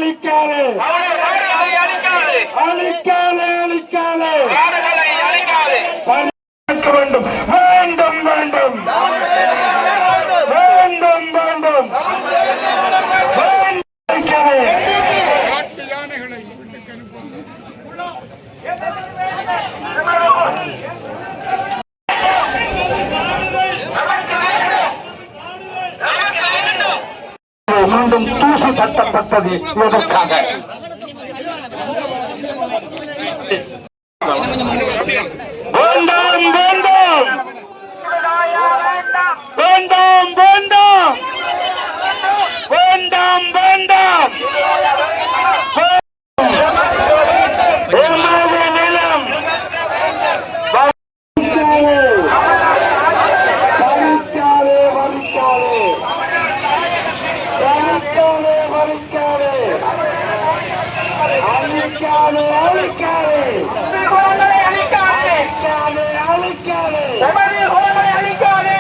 அழிக்காதே அழிக்காதே அழிக்காதே வேண்டும் வேண்டும் வேண்டும் வேண்டும் வேண்டும் காட்டு யானைகளை வீட்டுக்கு மீண்டும் தூசி தட்டப்பட்டது எதற்காக? வேண்டாம் வேண்டாம் வேண்டாம் வேண்டாம் வேண்டாம் வேண்டாம் எமது நிலம் வரிக்காதே வரிக்காதே வரிக்காதே வரிக்காதே அழிக்காதே அழிக்காதே அழிக்காதே அழிக்காதே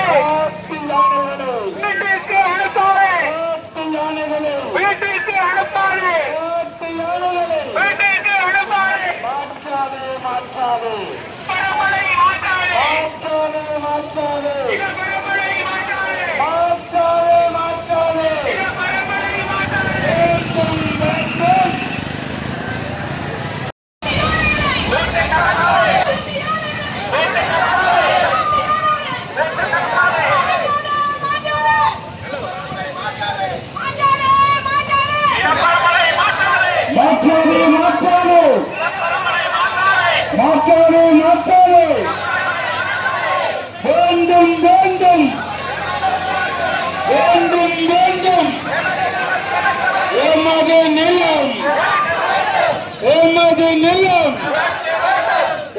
வீட்டுக்கு அனுப்பாதே வீட்டுக்கு அனுப்பாதே மாற்றாதே மாற்றாதே பரமலை மாற்றாதே மாற்றாதே பரமலை மாற்றாதே மாற்றாதே மாற்றாதே பரமலை மாற்றாதே மாற்றாதே மாற்றாதே வேண்டும் வேண்டும் வேண்டும் வேண்டும் எமது நிலம் எமது நிலம்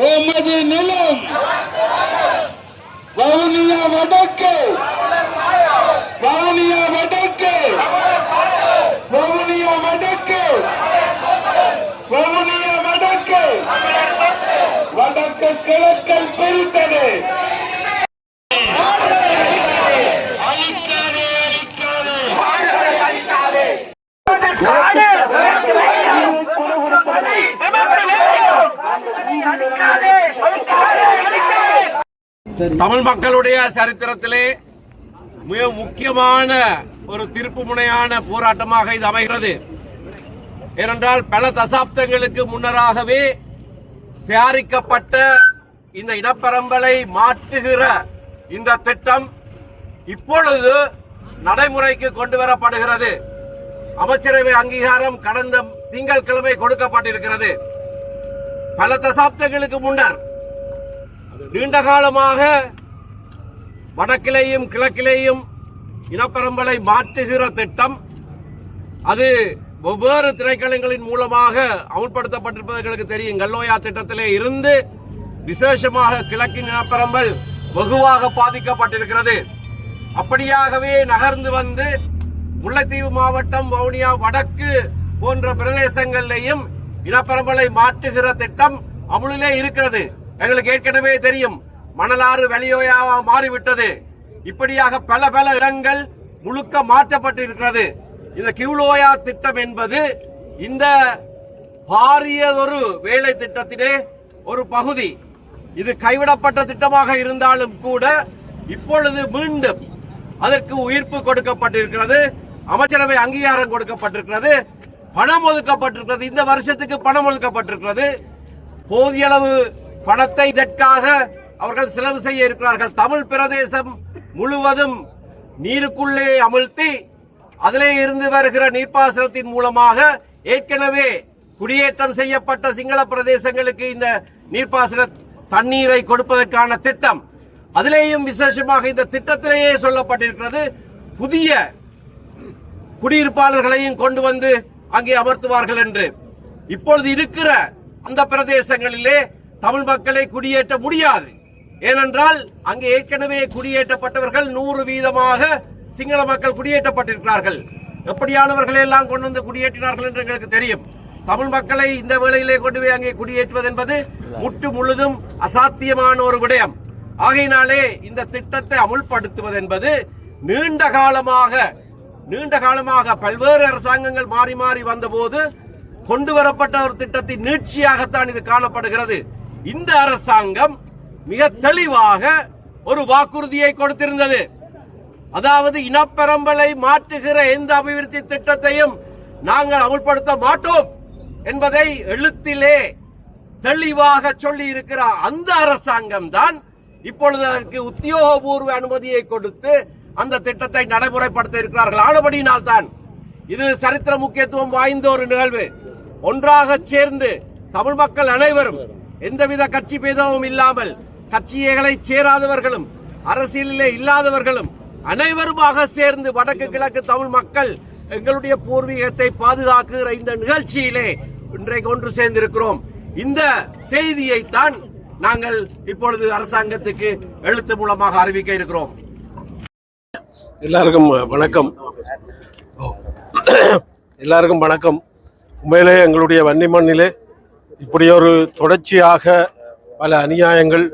எமது நிலம் வவுனியா வடக்கு வவுனியா வடக்கு வவுனியா வடக்கு வவுனியா வடக்கு வடக்கு கிழக்கில் பிரித்தது தமிழ் மக்களுடைய சரித்திரத்திலே மிக முக்கியமான ஒரு திருப்பு முனையான போராட்டமாக இது அமைகிறது. ஏனென்றால் பல தசாப்தங்களுக்கு முன்னராகவே தயாரிக்கப்பட்ட இந்த இனப்பரம்பலை மாற்றுகிற இந்த திட்டம் இப்பொழுது நடைமுறைக்கு கொண்டு வரப்படுகிறது. அமைச்சரவை அங்கீகாரம் கடந்த திங்கட்கிழமை கொடுக்கப்பட்டிருக்கிறது. பல தசாப்தங்களுக்கு முன்னர் நீண்ட காலமாக வடக்கிலேயும் கிழக்கிலேயும் இனப்பரம்பலை மாற்றுகிற திட்டம் அது வெவ்வேறு திணைக்களங்களின் மூலமாக அமுல்படுத்தப்பட்டிருப்பது எங்களுக்கு தெரியும். கல்லோயா திட்டத்திலே இருந்து விசேஷமாக கிழக்கின் இனப்பரம்பல் வெகுவாக பாதிக்கப்பட்டிருக்கிறது. அப்படியாகவே நகர்ந்து வந்து முல்லைத்தீவு மாவட்டம் வவுனியா வடக்கு போன்ற பிரதேசங்களிலேயும் இனப்பரம்பலை மாற்றுகிற திட்டம் அமுலிலே இருக்கிறது. எங்களுக்கு ஏற்கனவே தெரியும், மணலாறு வெளியோயாவா மாறிவிட்டது. இப்படியாக பல பல இடங்கள் முழுக்க மாற்றப்பட்டிருக்கிறது. இந்த கியூலோயா திட்டம் என்பது இந்த பாரியதொரு வேலை திட்டத்திலே ஒரு பகுதி. இது கைவிடப்பட்ட திட்டமாக இருந்தாலும் கூட இப்பொழுது மீண்டும் அதற்கு உயிர்ப்பு கொடுக்கப்பட்டிருக்கிறது. அமைச்சரவை அங்கீகாரம் கொடுக்கப்பட்டிருக்கிறது. பணம் ஒதுக்கப்பட்டிருக்கிறது. இந்த வருஷத்துக்கு பணம் ஒதுக்கப்பட்டிருக்கிறது. போதிய அளவு பணத்தை இதற்காக அவர்கள் செலவு செய்ய இருக்கிறார்கள். தமிழ் பிரதேசம் முழுவதும் நீருக்குள்ளே அமிழ்த்தி அதிலே இருந்து வருகிற நீர்ப்பாசனத்தின் மூலமாக ஏற்கனவே குடியேற்றம் செய்யப்பட்ட சிங்கள பிரதேசங்களுக்கு இந்த நீர்ப்பாசன தண்ணீரை கொடுப்பதற்கான திட்டம். அதிலேயும் விசேஷமாக இந்த திட்டத்திலேயே சொல்லப்பட்டிருக்கிறது, புதிய குடியிருப்பாளர்களையும் கொண்டு வந்து அங்கே அமர்த்துவார்கள் என்று. இப்பொழுது இருக்கிற அந்த பிரதேசங்களிலே தமிழ் மக்களை குடியேற்ற முடியாது. ஏனென்றால் அங்கே ஏற்கனவே குடியேற்றப்பட்டவர்கள் 100% சிங்கள மக்கள் குடியேற்றப்பட்டிருக்கிறார்கள். எப்படியானவர்களை எல்லாம் கொண்டு வந்து குடியேற்றினார்கள் என்று எங்களுக்கு தெரியும். தமிழ் மக்களை இந்த வேளையிலே கொண்டு போய் அங்கே குடியேற்றுவது என்பது முற்று முழுதும் அசாத்தியமான ஒரு விடயம். ஆகையினாலே இந்த திட்டத்தை அமுல்படுத்துவது என்பது நீண்ட காலமாக நீண்ட காலமாக பல்வேறு அரசாங்கங்கள் மாறி மாறி வந்தபோது கொண்டு வரப்பட்ட ஒரு திட்டத்தின் நீட்சியாகத்தான் இது காணப்படுகிறது. இந்த அரசாங்கம் மிக தெளிவாக ஒரு வாக்குறுதியை கொடுத்திருந்தது. அதாவது இனப்பெரம்பலை மாற்றுகிற எந்த அபிவிருத்தி திட்டத்தையும் நாங்கள் அமுல்படுத்த மாட்டோம் என்பதை எழுத்திலே தெளிவாக சொல்லி இருக்கிற அந்த அரசாங்கம் தான் இப்பொழுது அதற்கு உத்தியோகபூர்வ அனுமதியை கொடுத்து அந்த திட்டத்தை நடைமுறைப்படுத்த இருக்கிறார்கள். ஆனபடியினால் தான் இது சரித்திர முக்கியத்துவம் வாய்ந்த ஒரு நிகழ்வு. ஒன்றாக சேர்ந்து தமிழ் மக்கள் அனைவரும் எந்தவித கட்சி பேதமும் இல்லாமல் கட்சிகளை சேராதவர்களும் அரசியலிலே இல்லாதவர்களும் அனைவருமாக சேர்ந்து வடக்கு கிழக்கு தமிழ் மக்கள் எங்களுடைய பூர்வீகத்தை பாதுகாக்குகிற இந்த நிகழ்ச்சியிலே இன்றைக்கு ஒன்று சேர்ந்திருக்கிறோம். இந்த செய்தியை தான் நாங்கள் இப்பொழுது அரசாங்கத்துக்கு எழுத்து மூலமாக அறிவிக்க இருக்கிறோம். எல்லாருக்கும் வணக்கம். உண்மையிலே எங்களுடைய வன்னி மண்ணிலே இப்படி ஒரு தொடர்ச்சியாக பல அநியாயங்கள்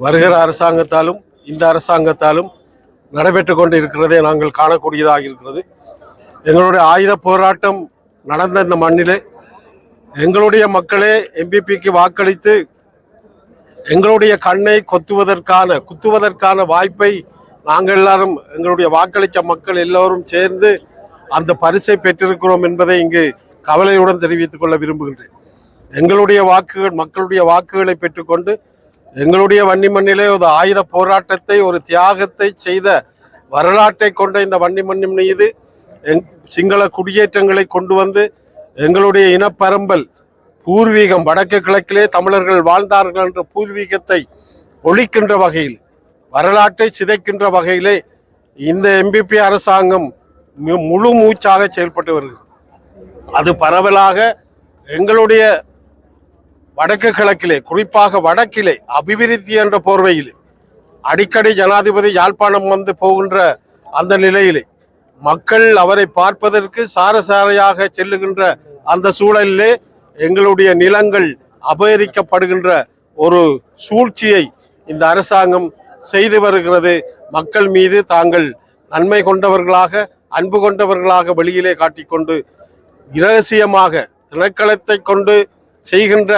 வருகிற அரசாங்கத்தாலும் இந்த அரசாங்கத்தாலும் நடைபெற்று கொண்டு இருக்கிறதை நாங்கள் காணக்கூடியதாக இருக்கிறது. எங்களுடைய ஆயுத போராட்டம் நடந்த இந்த மண்ணிலே எங்களுடைய மக்களே எம்பிபிக்கு வாக்களித்து எங்களுடைய கண்ணை குத்துவதற்கான வாய்ப்பை நாங்கள் எல்லாரும் எங்களுடைய வாக்களித்த மக்கள் எல்லோரும் சேர்ந்து அந்த பரிசை பெற்றிருக்கிறோம் என்பதை இங்கு கவலையுடன் தெரிவித்துக் கொள்ள விரும்புகின்றேன். எங்களுடைய மக்களுடைய வாக்குகளை பெற்றுக்கொண்டு எங்களுடைய வன்னி மண்ணிலே ஒரு ஆயுத போராட்டத்தை ஒரு தியாகத்தை செய்த வரலாற்றை கொண்ட இந்த வன்னி மண்ணின் மீது சிங்கள குடியேற்றங்களை கொண்டு வந்து எங்களுடைய இனப்பரம்பல் பூர்வீகம் வடக்கு கிழக்கிலே தமிழர்கள் வாழ்ந்தார்கள் என்ற பூர்வீகத்தை ஒழிக்கின்ற வகையில் வரலாற்றை சிதைக்கின்ற வகையிலே இந்த எம்பிபி அரசாங்கம் முழு மூச்சாக செயல்பட்டு வருகிறது. அது பரவலாக எங்களுடைய வடக்கு கிழக்கிலே குறிப்பாக வடக்கிலே அபிவிருத்தி என்ற போர்வையிலே அடிக்கடி ஜனாதிபதி யாழ்ப்பாணம் வந்து போகின்ற அந்த நிலையிலே மக்கள் அவரை பார்ப்பதற்கு சாரசாரையாக செல்லுகின்ற அந்த சூழலிலே எங்களுடைய நிலங்கள் அபகரிக்கப்படுகின்ற ஒரு சூழ்ச்சியை இந்த அரசாங்கம் செய்து வருகிறது. மக்கள் மீது தாங்கள் நன்மை கொண்டவர்களாக அன்பு கொண்டவர்களாக வெளியிலே காட்டிக்கொண்டு இரகசியமாக திணைக்களத்தை கொண்டு செய்கின்ற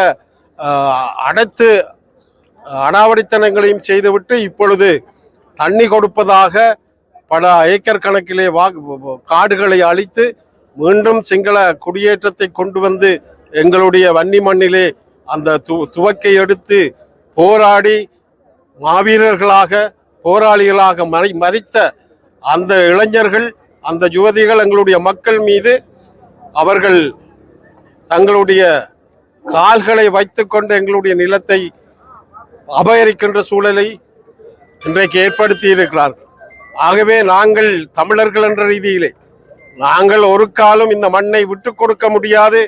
அனைத்து அடாவடித்தனங்களையும் செய்துவிட்டு இப்பொழுது தண்ணி கொடுப்பதாக பல ஏக்கர் கணக்கிலே காடுகளை அழித்து மீண்டும் சிங்கள குடியேற்றத்தை கொண்டு வந்து எங்களுடைய வன்னி மண்ணிலே அந்த துவக்கை எடுத்து போராடி மாவீரர்களாக போராளிகளாக மதித்த அந்த இளைஞர்கள் அந்த யுவதிகள் எங்களுடைய மக்கள் மீது அவர்கள் தங்களுடைய கால்களை வைத்துக்கொண்டு எங்களுடைய நிலத்தை அபகரிக்கின்ற சூழலை இன்றைக்கு ஏற்படுத்தி இருக்கிறார்கள். ஆகவே நாங்கள் தமிழர்கள் என்ற ரீதியிலே நாங்கள் ஒரு காலம் இந்த மண்ணை விட்டு கொடுக்க முடியாது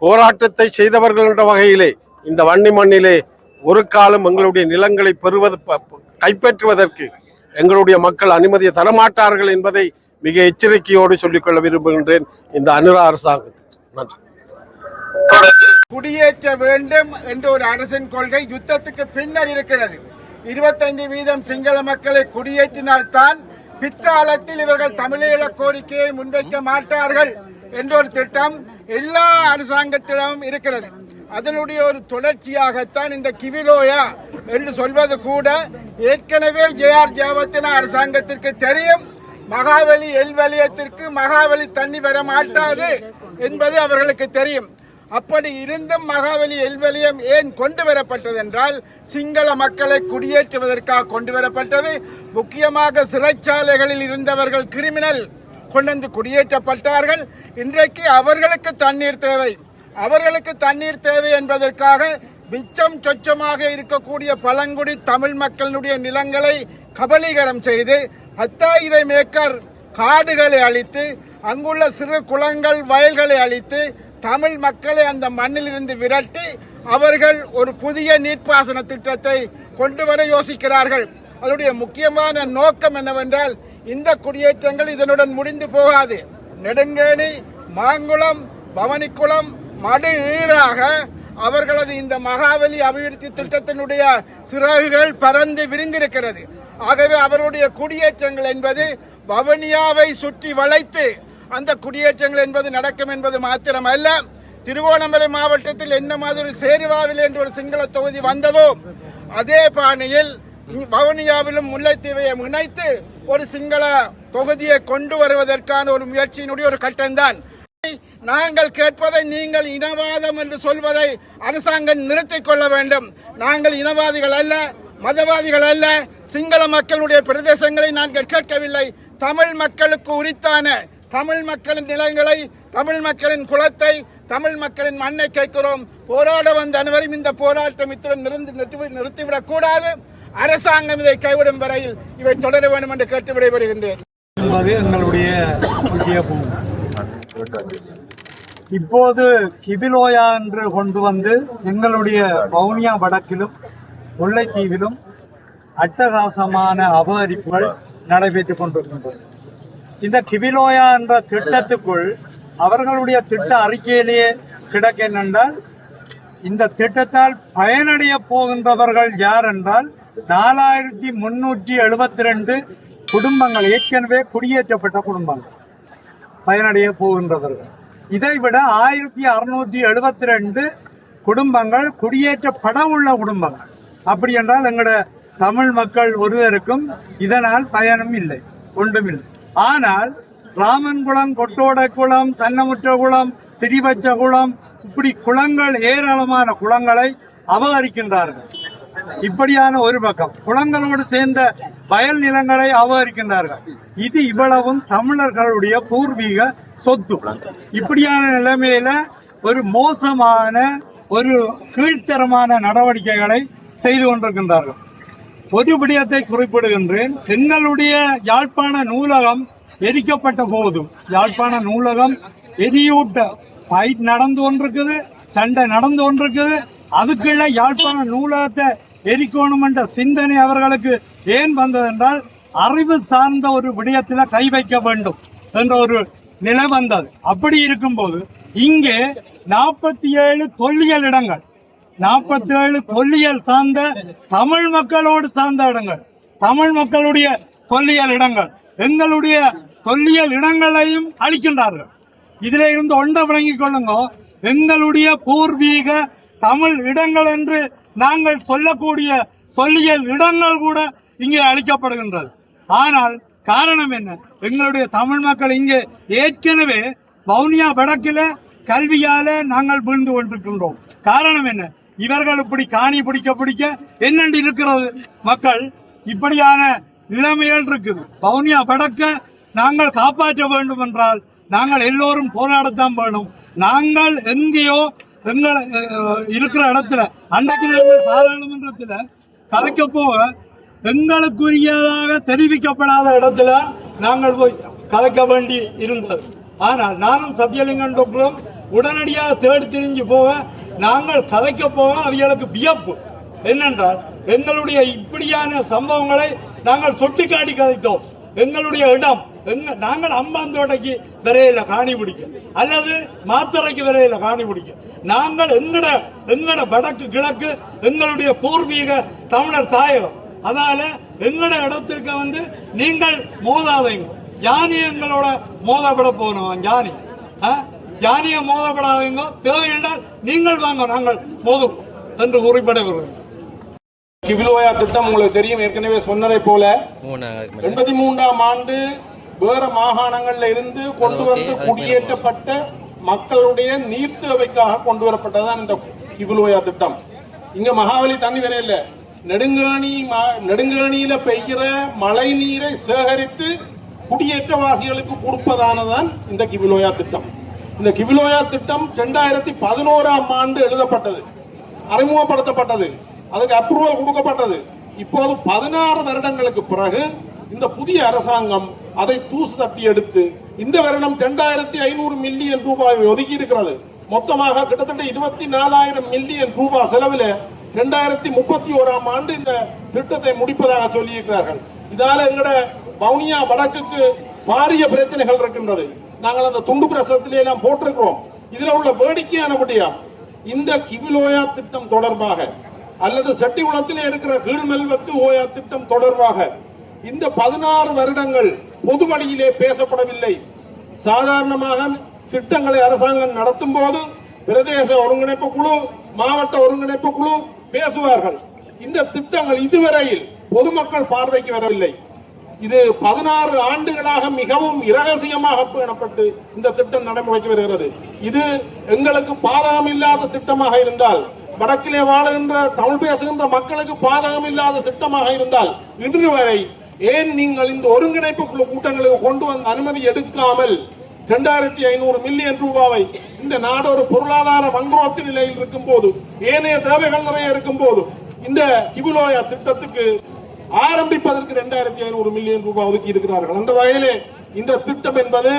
போராட்டத்தை செய்தவர்கள் என்ற வகையிலே இந்த வன்னி மண்ணிலே ஒரு காலம் எங்களுடைய நிலங்களை கைப்பற்றுவதற்கு எங்களுடைய மக்கள் அனுமதியை தரமாட்டார்கள் என்பதை மிக எச்சரிக்கையோடு சொல்லிக்கொள்ள விரும்புகின்றேன் இந்த அனுரா அரசாங்கத்துக்கு. நன்றி. குடியேற்ற வேண்டும் என்ற ஒரு அரசின் கொள்கை யுத்தத்துக்கு பின்னர் இருக்கிறது. 25% சிங்கள மக்களை குடியேற்றினால்தான் பிற்காலத்தில் இவர்கள் தமிழீழ கோரிக்கையை முன்வைக்க மாட்டார்கள் என்ற ஒரு திட்டம் எல்லா அரசாங்கத்திடமும் இருக்கிறது. அதனுடைய ஒரு தொடர்ச்சியாகத்தான் இந்த கிவிலோயா என்று சொல்வது கூட ஏற்கனவே ஜேஆர் ஜெயவர்தன அரசாங்கத்திற்கு தெரியும். மகாவலி எல்வலயத்திற்கு மகாவலி தண்ணி வர மாட்டாது என்பது அவர்களுக்கு தெரியும். அப்படி இருந்தும் மகாவலி எல்வலயம் ஏன் கொண்டு வரப்பட்டது என்றால் சிங்கள மக்களை குடியேற்றுவதற்காக கொண்டு வரப்பட்டது. முக்கியமாக சிறைச்சாலைகளில் இருந்தவர்கள் கிரிமினல் கொண்டு குடியேற்றப்பட்டார்கள். இன்றைக்கு அவர்களுக்கு தண்ணீர் தேவை என்பதற்காக மிச்சம் சொச்சமாக இருக்கக்கூடிய பழங்குடி தமிழ் மக்களுடைய நிலங்களை கபலீகரம் செய்து 10,000 ஏக்கர் காடுகளை அழித்து அங்குள்ள சிறு குளங்கள் வயல்களை அழித்து தமிழ் மக்களை அந்த மண்ணில் இருந்து விரட்டி அவர்கள் ஒரு புதிய நீர்ப்பாசன திட்டத்தை கொண்டு வர யோசிக்கிறார்கள். அதனுடைய முக்கியமான நோக்கம் என்னவென்றால் இந்த குடியேற்றங்கள் இதனுடன் முடிந்து போகாது. நெடுங்கேணி, மாங்குளம், பவனிக்குளம், மடு ஈராக அவர்களது இந்த மகாவலி அபிவிருத்தி திட்டத்தினுடைய சிறகுகள் பறந்து விரிந்திருக்கிறது. ஆகவே அவருடைய குடியேற்றங்கள் என்பது வவுனியாவை சுற்றி வளைத்து அந்த குடியேற்றங்கள் என்பது நடக்கும் என்பது மாத்திரமல்ல, திருகோணமலை மாவட்டத்தில் என்ன மாதிரி சேருவாவில் என்ற ஒரு சிங்கள தொகுதி வந்ததோ அதே பாணியில் வவுனியாவிலும் முல்லைத்தீவையை இணைத்து ஒரு சிங்கள தொகுதியை கொண்டு வருவதற்கான ஒரு முயற்சியினுடைய ஒரு கட்டம்தான். நாங்கள் கேட்பதை நீங்கள் இனவாதம் என்று சொல்வதை அரசாங்கம் நிறுத்திக் கொள்ள வேண்டும். நாங்கள் இனவாதிகள் அல்ல, மதவாதிகள் அல்ல. சிங்கள மக்களுடைய பிரதேசங்களை நாங்கள் கேட்கவில்லை. தமிழ் மக்களுக்கு உரித்தான தமிழ் மக்களின் நிலங்களை, தமிழ் மக்களின் குலத்தை, தமிழ் மக்களின் மண்ணை கேட்கிறோம். போராட வந்த அனைவரும் இந்த போராட்டம் இத்துடன் நிறுத்திவிடக் கூடாது. அரசாங்கம் இதை கைவிடும் வரையில் இவை தொடர வேண்டும் என்று கேட்டு விடைபெறுகின்றேன் என்பது எங்களுடைய விஜயபூமி. இப்போது கிபிலோயா என்று கொண்டு வந்து எங்களுடைய வவுனியா வடக்கிலும் முல்லைத்தீவிலும் அட்டகாசமான அபகரிப்புகள் நடைபெற்றுக் கொண்டிருக்கின்றன. இந்த கிபிலோயா என்ற திட்டத்துக்குள் அவர்களுடைய திட்ட அறிக்கையிலேயே கிடக்க என்னென்றால், இந்த திட்டத்தால் பயனடைய போகின்றவர்கள் யார் என்றால் 4372 குடும்பங்கள், ஏற்கனவே குடியேற்றப்பட்ட குடும்பங்கள் பயனடைய போகின்றவர்கள். இதைவிட 1672 குடும்பங்கள் குடியேற்றப்பட உள்ள குடும்பங்கள். அப்படி என்றால் எங்களோட தமிழ் மக்கள் ஒருவருக்கும் இதனால் பயனும் இல்லை, ஒன்றுமில்லை. ஆனால் ராமன்குளம், கொட்டோடக்குளம், சன்னமுற்றகுளம், திரிவச்சகுளம், இப்படி குளங்கள், ஏராளமான குளங்களை அபகரிக்கின்றார்கள். இப்படியான ஒரு பக்கம் குளங்களோடு சேர்ந்த வயல் நிலங்களை அபகரிக்கின்றார்கள். இது இவ்வளவும் தமிழர்களுடைய பூர்வீக சொத்து. இப்படியான நிலைமையில ஒரு மோசமான, ஒரு கீழ்த்தரமான நடவடிக்கைகளை செய்து கொண்டிருக்கின்றார்கள். ஒரு விடயத்தை குறிப்பிடுகின்றேன். எங்களுடைய யாழ்ப்பாண நூலகம் எரிக்கப்பட்ட போதும், யாழ்ப்பாண நூலகம் எரியூட்ட ஃபைட் நடந்து கொண்டிருக்குது, சண்டை நடந்து கொண்டிருக்குது. அதுக்குள்ள யாழ்ப்பாண நூலகத்தை எரிக்கணும் என்ற சிந்தனை அவர்களுக்கு ஏன் வந்தது என்றால், அறிவு சார்ந்த ஒரு விடயத்தில் கை வைக்க வேண்டும் என்ற ஒரு நிலை வந்தது. அப்படி இருக்கும்போது இங்கே 47 தொல்லியல் இடங்கள், 47 தொல்லியல் சார்ந்த தமிழ் மக்களோடு சார்ந்த இடங்கள், தமிழ் மக்களுடைய தொல்லியல் இடங்கள், எங்களுடைய தொல்லியல் இடங்களையும் அளிக்கின்றார்கள். இதில் இருந்து ஒன்றை விளங்கிக் கொள்ளுங்க, எங்களுடைய பூர்வீக தமிழ் இடங்கள் என்று நாங்கள் சொல்லக்கூடிய தொல்லியல் இடங்கள் கூட இங்கே அளிக்கப்படுகின்றது. ஆனால் காரணம் என்ன? எங்களுடைய தமிழ் மக்கள் இங்கே ஏற்கனவே வவுனியா வடக்கில கல்வியால நாங்கள் வீழ்ந்து கொண்டிருக்கின்றோம். காரணம் என்ன? இவர்கள் இப்படி காணி பிடிக்க என்னென்று இருக்கிறது மக்கள், இப்படியான நிலைமைகள் இருக்குது. வவுனியா வடக்க நாங்கள் காப்பாற்ற வேண்டும் என்றால் நாங்கள் எல்லோரும் போராடத்தான் வேணும். நாங்கள் எங்கேயோ எங்களை இருக்கிற இடத்துல, அன்றைக்கு நாங்கள் பாராளுமன்றத்தில் கலைக்க போக எங்களுக்குரியதாக தெரிவிக்கப்படாத இடத்துல நாங்கள் போய் கலைக்க வேண்டி இருந்தது. ஆனால் நானும் சத்தியலிங்கம் டாக்டரும் உடனடியாக தேடி திரிஞ்சு போக, நாங்கள் கலைக்க போக அவர்களுக்கு வியப்பு என்னென்றால், எங்களுடைய இப்படியான சம்பவங்களை நாங்கள் சுட்டிக்காட்டி கதைத்தோம். எங்களுடைய இடம் நாங்கள் அம்பாந்தோட்டைக்கு விரையில காணி பிடிக்க, அல்லது மாத்தறைக்கு விரையில காணி பிடிக்க. நாங்கள் எங்கட வடக்கு கிழக்கு எங்களுடைய பூர்வீக தமிழர் தாயகம். அதனால எங்கட இடத்திற்கு வந்து நீங்கள் மோதாதீங்க. ஜானி எங்களோட மோதப்பட போகணும். ஜானியை மோதப்படாதீங்க. தேவையென்றால் நீங்கள் வாங்க, நாங்கள் மோதுவோம் என்று குறிப்பிட விரும்புகிறேன். கிபிலோயா திட்டம் உங்களுக்கு தெரியும், ஏற்கனவே சொன்னதை போல 83ஆம் ஆண்டு வேற மாகாணங்கள்ல இருந்து கொண்டு வந்து குடியேற்றப்பட்ட மக்களுடைய நீர் தேவைக்காக கொண்டு வரப்பட்டதுதான் இந்த கிபிலோயா திட்டம். இங்க மகாவலி தண்ணி வேற இல்ல, நெடுங்கேணியில பெய்கிற மழை நீரை சேகரித்து குடியேற்றவாசிகளுக்கு கொடுப்பதானதான் இந்த கிபிலோயா திட்டம். இந்த கிபிலோயா திட்டம் 2011ஆம் ஆண்டு எழுதப்பட்டது, அறிமுகப்படுத்தப்பட்டது, அதுக்கு அப்ரூவல் கொடுக்கப்பட்டது. இப்போது 16 வருடங்களுக்கு பிறகு இந்த புதிய அரசாங்கம் அதை தூசு தட்டி எடுத்து இந்த வருடம் 2500 மில்லியன் ரூபாய் ஒதுக்கி இருக்கிறது. மொத்தமாக கிட்டத்தட்ட 24,000 மில்லியன் ரூபாய் செலவில் 2031ஆம் ஆண்டு இந்த திட்டத்தை முடிப்பதாக சொல்லி இருக்கிறார்கள். இதால எங்கட வவுனியா வடக்குக்கு பாரிய பிரச்சனைகள் இருக்கின்றது. நாங்கள் அந்த துண்டு பிரசத்திலே எல்லாம் போட்டிருக்கிறோம். இதுல உள்ள வேடிக்கையான விடயம், இந்த கிபிலோயா திட்டம் தொடர்பாக அல்லது செட்டிகுளத்திலே இருக்கிற கீழ்மெல்வத்து ஓயா திட்டம் தொடர்பாக இந்த 16 வருடங்கள் பொது வழியிலே பேசப்படவில்லை. சாதாரணமாக திட்டங்களை அரசாங்கம் நடத்தும் போது பிரதேச ஒருங்கிணைப்பு குழு, மாவட்ட ஒருங்கிணைப்பு குழு பேசுவார்கள். இந்த திட்டங்கள் இதுவரையில் பொதுமக்கள் பார்வைக்கு வரவில்லை. இது 16 ஆண்டுகளாக மிகவும் இரகசியமாக பேணப்பட்டு இந்த திட்டம் நடைமுறைக்கு வருகிறது. இது எங்களுக்கு பாதகம் இல்லாத திட்டமாக இருந்தால், வடக்கிலே வாழுகின்ற தமிழ் பேசுகின்ற மக்களுக்கு பாதகம் இல்லாத திட்டமாக இருந்தால், இன்று வரை ஏன் நீங்கள் இந்த ஒருங்கிணைப்பு குழு கூட்டங்களுக்கு கொண்டு வந்து அனுமதி எடுக்காமல் 2500 மில்லியன் ரூபாவை, இந்த நாடு ஒரு பொருளாதார வங்குரோத்து நிலையில் இருக்கும் போது, ஏனைய தேவைகள் நிறைய இருக்கும் போது, இந்த கிபுலோயா திட்டத்துக்கு ஆரம்பிப்பதற்கு 2500 மில்லியன் ரூபாய் ஒதுக்கி இருக்கிறார்கள். அந்த வகையிலே இந்த திட்டம் என்பது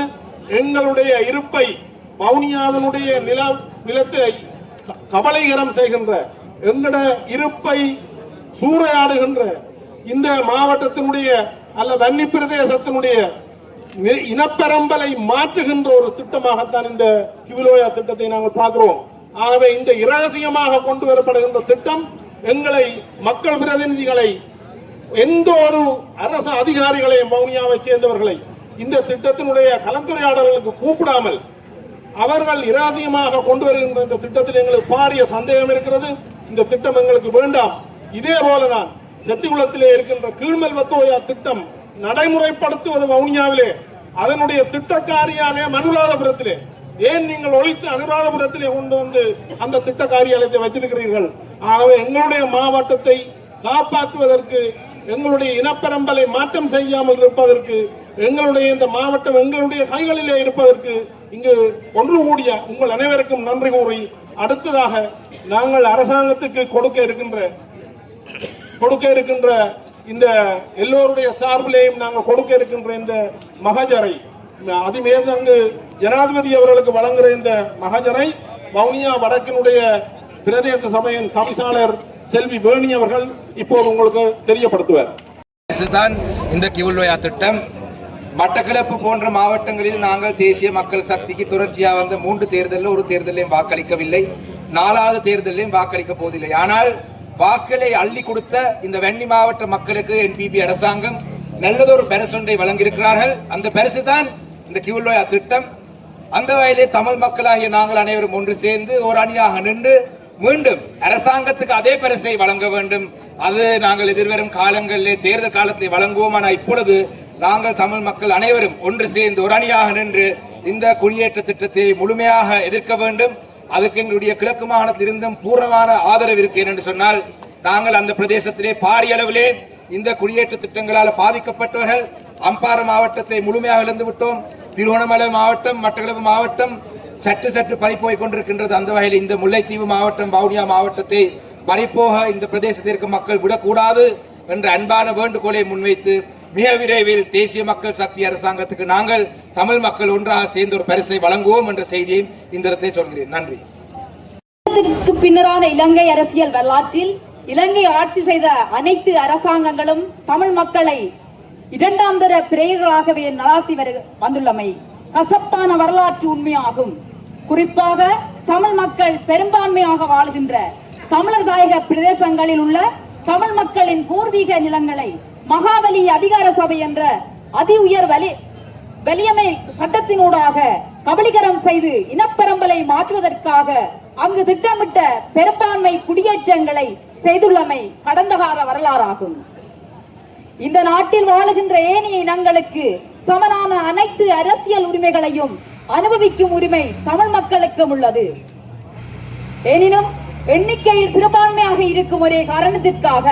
எங்களுடைய இருப்பை, வவுனியாவினுடைய நிலத்தை கபலீகரம் செய்கின்ற, எங்களோட இருப்பை சூறையாடுகின்ற, இந்த மாவட்டத்தினுடைய அல்ல வன்னி பிரதேசத்தினுடைய இனப்பெரம்பலை மாற்றுகின்ற ஒரு திட்டமாகத்தான் இந்த கிவிலோயா திட்டத்தை நாங்கள் பார்க்கிறோம். ஆகவே இந்த இரகசியமாக கொண்டு வரப்படுகின்ற திட்டம் எங்களை, மக்கள் பிரதிநிதிகளை, எந்த ஒரு அரசு அதிகாரிகளையும், வவுனியாவை சேர்ந்தவர்களை இந்த திட்டத்தினுடைய கலந்துரையாடல்களுக்கு கூப்பிடாமல் அவர்கள் இரகசியமாக கொண்டு வருகின்ற இந்த திட்டத்தில் எங்களுக்கு பாரிய சந்தேகம் இருக்கிறது. இந்த திட்டம் எங்களுக்கு வேண்டாம். இதே போலதான் செட்டிகுளத்திலே இருக்கின்ற கீழ்மெல்வத்தோயா திட்டம் நடைமுறைப்படுத்துவது வவுனியாவிலே, அதனுடைய திட்டக்காரியாலே அனுராதபுரத்திலே, ஏன் நீங்கள் ஒழித்து அனுராதபுரத்திலே கொண்டு வந்து அந்த திட்ட காரியாலயத்தை வைத்திருக்கிறீர்கள்? ஆகவே எங்களுடைய மாவட்டத்தை காப்பாற்றுவதற்கு, எங்களுடைய இனப்பெரம்பலை மாற்றம் செய்யாமல் இருப்பதற்கு, எங்களுடைய இந்த மாவட்டம் எங்களுடைய கைகளிலே இருப்பதற்கு இங்கு ஒன்று கூடிய உங்கள் அனைவருக்கும் நன்றி கூறி, அடுத்ததாக நாங்கள் அரசாங்கத்துக்கு கொடுக்க இருக்கின்ற இந்த எல்லோருடைய சார்பிலேயும் நாங்கள் கொடுக்க இருக்கின்ற இந்த மகஜரை, அதிமேதங்கு ஜனாதிபதி அவர்களுக்கு வழங்குகிற இந்த மகஜரை வவுனியா வடக்கினுடைய பிரதேச சபையின் தவிசாளர் செல்வி வேணி அவர்கள் இப்போது உங்களுக்கு தெரியப்படுத்துவார். தான் இந்த கிவுலோயா திட்டம். மட்டக்களப்பு போன்ற மாவட்டங்களில் நாங்கள் தேசிய மக்கள் சக்திக்கு தொடர்ச்சியாக வந்த 3 தேர்தலில் ஒரு தேர்தலையும் வாக்களிக்கவில்லை, 4வது தேர்தலையும் வாக்களிக்க போவதில்லை. ஆனால் வாக்களை அள்ளி கொடுத்த இந்த வன்னி மாவட்ட மக்களுக்கு என்பிபி அரசாங்கம் நல்லதொரு பரிசொன்றை வழங்கியிருக்கிறார்கள். அந்த பரிசு தான் இந்த கிவுலோயா திட்டம். அந்த வகையிலே தமிழ் மக்களாகிய நாங்கள் அனைவரும் ஒன்று சேர்ந்து ஒரு அணியாக நின்று மீண்டும் அரசாங்கத்துக்கு அதே பரிசை வழங்க வேண்டும். அது நாங்கள் எதிர்வரும் காலங்களிலே தேர்தல் காலத்தை வழங்குவோம். ஆனால் இப்பொழுது நாங்கள் தமிழ் மக்கள் அனைவரும் ஒன்று சேர்ந்து ஒரு அணியாக நின்று இந்த குடியேற்ற திட்டத்தை முழுமையாக எதிர்க்க வேண்டும். அதுக்கு எங்களுடைய கிழக்கு மாகாணத்தில் இருந்தும் பூர்ணமான ஆதரவு இருக்கு. என்று சொன்னால் நாங்கள் அந்த பிரதேசத்திலே பாரிய அளவிலே இந்த குடியேற்ற திட்டங்களால் பாதிக்கப்பட்டவர்கள், அம்பாறை மாவட்டத்தை முழுமையாக இழந்து விட்டோம். திருகோணமலை மாவட்டம், மட்டக்களப்பு மாவட்டம் சற்று பறிப்போய் கொண்டிருக்கின்றது. அந்த வகையில் இந்த முல்லைத்தீவு மாவட்டம், வவுனியா மாவட்டத்தை பறிப்போக இந்த பிரதேசத்திற்கு மக்கள் விடக்கூடாது என்ற அன்பான வேண்டுகோளை முன்வைத்து மிக விரைவில் தேசிய மக்கள் சக்தி அரசாங்கத்துக்கு நாங்கள் தமிழ் மக்கள் ஒன்றாக சேர்ந்து ஒரு பரிசை வழங்குவோம் என்ற செய்தியை இந்த இடத்தை சொல்கிறேன். நன்றி. பின்னரான இலங்கை அரசியல் வரலாற்றில் இலங்கை ஆட்சி செய்த அனைத்து அரசாங்கங்களும் தமிழ் மக்களை இரண்டாம் தர பிறைகளாகவே நடாத்தி வந்துள்ளமை கசப்பான வரலாற்று உண்மையாகும். குறிப்பாக தமிழ் மக்கள் பெரும்பான்மையாக வாழ்கின்ற தமிழர் தாயக பிரதேசங்களில் உள்ள தமிழ் மக்களின் பூர்வீக நிலங்களை மகாவலி அதிகார சபை என்ற அதி உயர் வலியமை சட்டத்தினூடாக கபலீகரம் செய்து இனப்பெரம்பலை மாற்றுவதற்காக அங்கு திட்டமிட்ட பெரும்பான்மை குடியேற்றங்களை செய்துள்ளமை கடந்த கால வரலாறாகும். இந்த நாட்டில் வாழுகின்ற ஏனைய இனங்களுக்கு சமனான அனைத்து அரசியல் உரிமைகளையும் அனுபவிக்கும் உரிமை தமிழ் மக்களுக்கும் உள்ளது. எனினும் எண்ணிக்கையில் சிறுபான்மையாக இருக்கும் ஒரே காரணத்திற்காக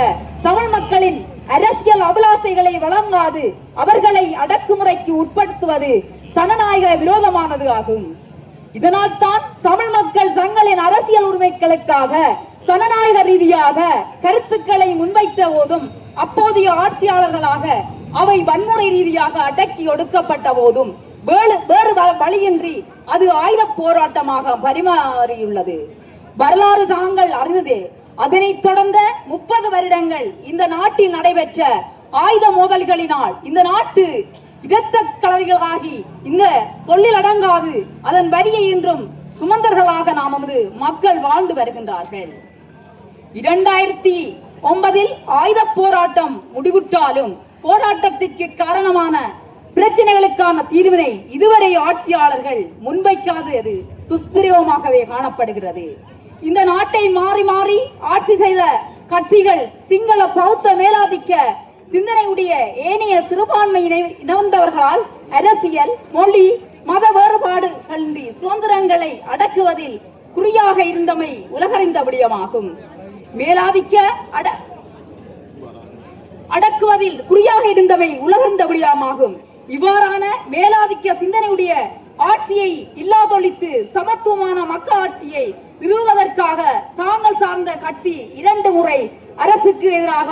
தமிழ் மக்களின் அரசியல் அபிலாசைகளை வழங்காது அவர்களை அடக்குமுறைக்கு உட்படுத்துவது சனநாயக விரோதமானது ஆகும். இதனால் தான் தமிழ் மக்கள் தங்களின் அரசியல் உரிமைகளுக்காக சனநாயக ரீதியாக கருத்துக்களை முன்வைத்த போதும், அப்போதைய ஆட்சியாளர்களாக அவை வன்முறை ரீதியாக அடக்கி ஒடுக்கப்பட்ட போதும் வேறு வழியின்றி அது ஆயுத போராட்டமாக பரிமாறியுள்ளது. வரலாறு தாங்கள் அறிந்ததே. அதனைத் தொடர்ந்த 30 வருடங்கள் இந்த நாட்டில் நடைபெற்ற ஆயுத மோதல்களினால் இந்த நாட்டு இரத்த கலரிகளாகி இந்த சொல்லில் அடங்காது அதன் வரியை இன்றும் சுமந்தர்களாக நமது மக்கள் வாழ்ந்து வருகின்றார்கள். 2009 ஆயுத போராட்டம் முடிவுற்றாலும் போராட்டத்திற்கு காரணமான பிரச்சனைகளுக்கான தீர்வினை இதுவரை ஆட்சியாளர்கள் முன்வைக்காதது துஷ்பிரயோகமாகவே காணப்படுகிறது. இந்த நாட்டை மாறி மாறி ஆட்சி செய்த கட்சிகள் சிங்கள பௌத்த மேலாதிக்க சிந்தனையுடைய ஏனைய சிறுபான்மை இனவந்தவர்களால் அரசியல், மொழி, மத வேறுபாடுகளின்றி சுதந்திரங்களை அடக்குவதில் குறியாக இருந்தமை உலகறிந்த விடயமாகும். மேலாதிக்க அடக்குவதில் குறியாக இருந்தவை உலகறிந்த விடயமாகும். இவ்வாறான மேலாதிக்க சிந்தனையுடைய ஆட்சியை இல்லாதொழித்து சமத்துவமான மக்கள் ஆட்சியை நிறுவுவதற்காக தாங்கள் சார்ந்த கட்சி 2 முறை அரசுக்கு எதிராக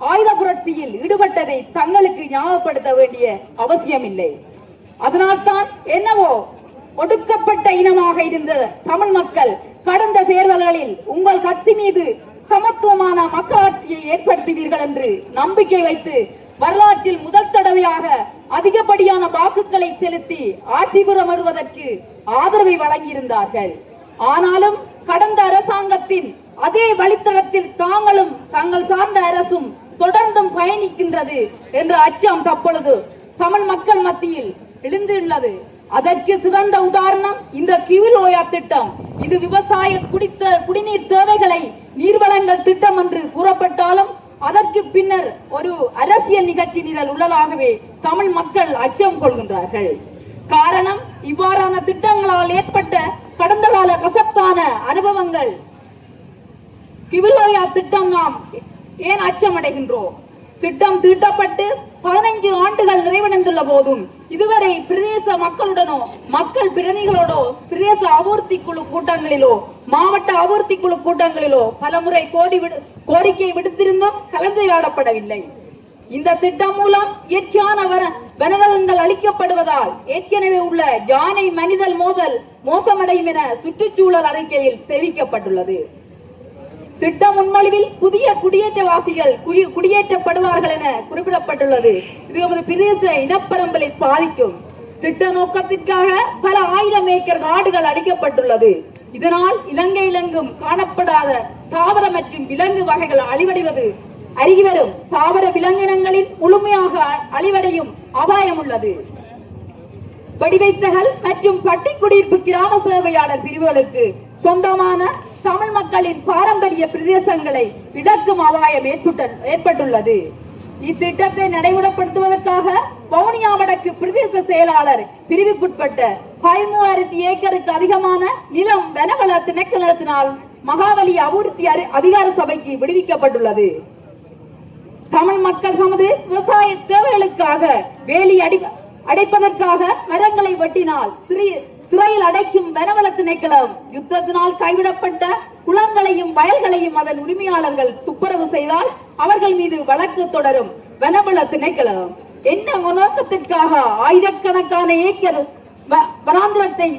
ஆயுத புரட்சியில் ஈடுபட்டதை தங்களுக்கு ஞாபகப்படுத்த வேண்டிய அவசியமில்லை. அதனால்தான் என்னவோ ஒடுக்கப்பட்ட இனமாக இருந்த தமிழ் மக்கள் கடந்த தேர்தல்களில் உங்கள் கட்சி மீது சமத்துவமான மக்களாட்சியை ஏற்படுத்துவீர்கள் என்று நம்பிக்கை வைத்து வரலாற்றில் முதல் தடவையாக அதிகப்படியான வாக்குகளை செலுத்தி ஆட்சி புறம் வருவதற்கு ஆதரவை வழங்கியிருந்தார்கள். ஆனாலும் கடந்த அரசாங்கத்தின் அதே வழித்தடத்தில் தாங்களும் தங்கள் சார்ந்த அரசும் தொடர்ந்தும் பயணிக்கின்றது என்ற அச்சம் தற்பொழுது தமிழ் மக்கள் மத்தியில் எழுந்துள்ளது. அதற்கு சிறந்த உதாரணம் இந்த கிவிலோயா திட்டம். இது விவசாய குடிநீர் தேவைகளை நீர்வளங்கள் திட்டம் என்று கூறப்பட்டாலும் அதற்கு பின்னர் ஒரு அரசியல் நிகழ்ச்சி நிரல் உள்ளதாகவே தமிழ் மக்கள் அச்சம் கொள்கின்றார்கள். காரணம், இவ்வாறான திட்டங்களால் ஏற்பட்ட கடந்த கால கசப்பான அனுபவங்கள். கிவிலோயா திட்டம் நாம் ஏன் அச்சமடைகின்றோம்? திட்டம் தீட்டப்பட்டு 15 ஆண்டுகள் நிறைவடைந்துள்ள போதும் இதுவரை பிரதேச மக்களுடனோ மக்கள் பிரதிகளோடோ பிரதேச அபிவிருத்தி குழு கூட்டங்களிலோ மாவட்ட அபிவிருத்தி குழு கூட்டங்களிலோ பலமுறை கோரிக்கை விடுத்திருந்தும் கலந்துரையாடப்படவில்லை. இந்த திட்டம் மூலம் இயற்கையான வனவளங்கள் அளிக்கப்படுவதால் ஏற்கனவே உள்ள யானை மனிதல் மோதல் மோசமடையும் என சுற்றுச்சூழல் அறிக்கையில் தெரிவிக்கப்பட்டுள்ளது. திட்ட முன்மொழிவில் புதிய குடியேற்றவாசிகள் குடியேற்றப்படுவார்கள் என குறிப்பிடப்பட்டுள்ளது. இது நமது பிரதேச இனப்பரம்பலை பாதிக்கும். திட்ட நோக்கத்திற்காக பல 1000 ஏக்கர் காடுகள் அளிக்கப்பட்டுள்ளது. இதனால் இலங்கையிலெங்கும் காணப்படாத தாவர மற்றும் விலங்கு வகைகள் அழிவடைவது அருகிவரும் தாவர விலங்கினங்களில் முழுமையாக அழிவடையும் அபாயம் உள்ளது. வடிவைத்தகல் மற்றும் பட்டிக்குடியிருப்பு கிராம சேவையாளர் பிரிவுகளுக்கு சொந்தமான தமிழ் மக்களின் பாரம்பரிய பிரதேசங்களை இழக்கும் அபாயம் ஏற்பட்டுள்ளது. இத்திட்டத்தை நடைமுறைப்படுத்துவதற்காக வவுனியா வடக்கு பிரதேச செயலாளர் பிரிவுக்குட்பட்ட 13,000 ஏக்கருக்கு அதிகமான நிலம் வனவள திணைக்களத்தினால் மகாவலி அபிவிருத்தி அதிகார சபைக்கு விடுவிக்கப்பட்டுள்ளது. தமிழ் மக்கள் தமது விவசாய தேவைகளுக்காக வேலி அடைப்பதற்காக மரங்களை வெட்டினால் சிறையில் அடைக்கும் வனவள திணைக்களம் யுத்தத்தினால் கைவிடப்பட்ட குளங்களையும் வயல்களையும் அதன் உரிமையாளர்கள் துப்புரவு செய்தால் அவர்கள் மீது வழக்கு தொடரும் வனவள திணைக்களம். என்ன நோக்கத்திற்காக ஆயிரக்கணக்கான ஏக்கர் வனாந்திரத்தை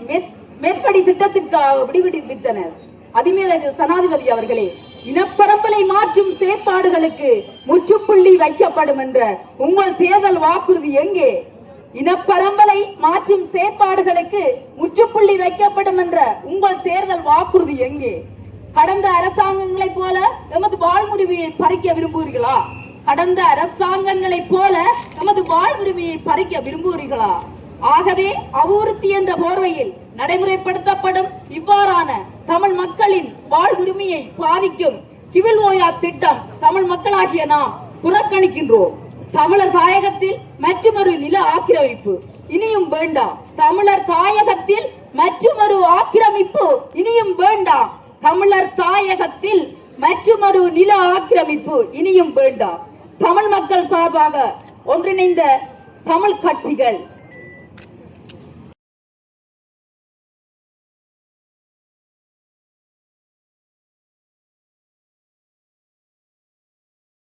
மேற்படி திட்டத்திற்காக விடுவித்தனர்? அதிமேதகு சனாதிபதி அவர்களே, இனப்பரம்பலை மாற்றும் செயற்பாடுகளுக்கு முற்றுப்புள்ளி வைக்கப்படும் என்ற உங்கள் தேர்தல் வாக்குறுதி எங்கே? இனப்பரம்பலை மாற்றும் செயற்பாடுகளுக்கு முற்றுப்புள்ளி வைக்கப்படும் என்ற உங்கள் தேர்தல் வாக்குறுதி எங்கே? கடந்த அரசாங்கங்களைப் போல எமது வாழ்வுரிமையை பறிக்க விரும்புகிறீர்களா? கடந்த அரசாங்கங்களைப் போல எமது வாழ்வுரிமையை பறிக்க விரும்புகிறீர்களா? ஆகவே அபிவிருத்தி என்ற போர்வையில் நடைமுறைப்படுத்தப்படும் இவ்வாறான தமிழ் மக்களின் வாழ்வுரிமையை பாதிக்கும் கிவிலோயா திட்டம் தமிழ் மக்களாகிய நாம் புறக்கணிக்கின்றோம். தமிழர் தாயகத்தில் மற்றொரு நில ஆக்கிரமிப்பு இனியும் வேண்டாம். தமிழர் தாயகத்தில் மற்றொரு ஆக்கிரமிப்பு இனியும் வேண்டாம். தமிழர் தாயகத்தில் மற்றொரு நில ஆக்கிரமிப்பு இனியும் வேண்டாம். தமிழ் மக்கள் சார்பாக ஒன்றிணைந்த தமிழ் கட்சிகள்